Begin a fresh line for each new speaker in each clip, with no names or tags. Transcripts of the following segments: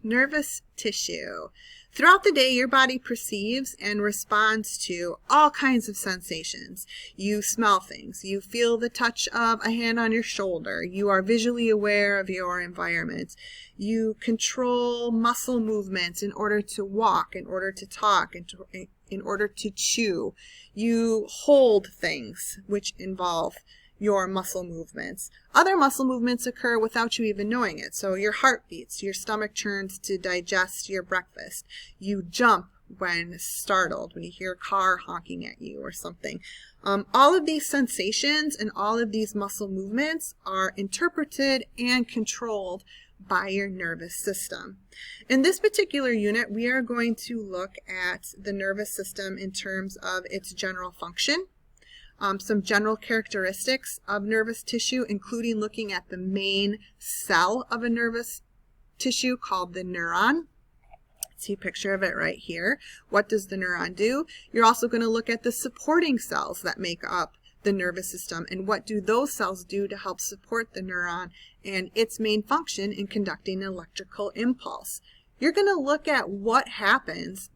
nervous tissue. Throughout the day, your body perceives and responds to all kinds of sensations. You smell things. You feel the touch of a hand on your shoulder. You are visually aware of your environment. You control muscle movements in order to walk, in order to talk, in order to chew. You hold things, which involve your muscle movements. Other muscle movements occur without you even knowing it. So your heart beats, your stomach churns to digest your breakfast. You jump when startled, when you hear a car honking at you or something. All of these sensations and all of these muscle movements are interpreted and controlled by your nervous system. In this particular unit, we are going to look at the nervous system in terms of its general function. Some general characteristics of nervous tissue, including looking at the main cell of a nervous tissue called the neuron. See a picture of it right here. What does the neuron do? You're also going to look at the supporting cells that make up the nervous system and what do those cells do to help support the neuron and its main function in conducting an electrical impulse. You're going to look at what happens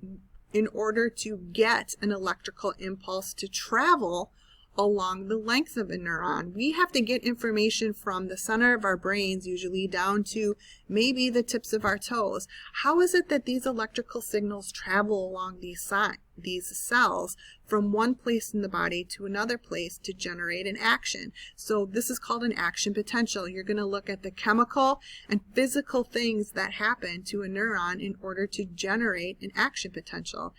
in order to get an electrical impulse to travel along the length of a neuron. We have to get information from the center of our brains, usually down to maybe the tips of our toes. How is it that these electrical signals travel along these cells from one place in the body to another place to generate an action? So this is called an action potential. You're going to look at the chemical and physical things that happen to a neuron in order to generate an action potential.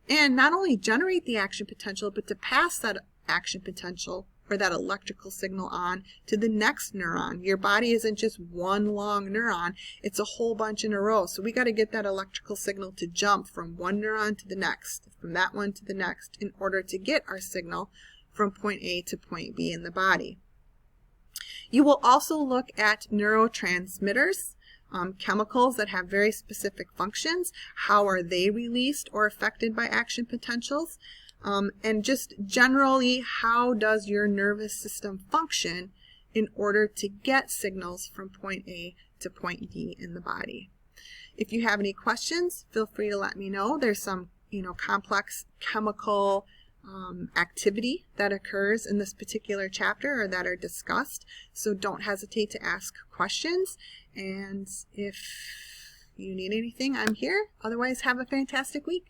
And not only generate the action potential, but to pass that action potential or that electrical signal on to the next neuron. Your body isn't just one long neuron, it's a whole bunch in a row. So we got to get that electrical signal to jump from one neuron to the next, from that one to the next, in order to get our signal from point A to point B in the body. You will also look at neurotransmitters, chemicals that have very specific functions. How are they released or affected by action potentials? And just generally, how does your nervous system function in order to get signals from point A to point B in the body? If you have any questions, feel free to let me know. There's some, complex chemical activity that occurs in this particular chapter or that are discussed. So don't hesitate to ask questions. And if you need anything, I'm here. Otherwise, have a fantastic week.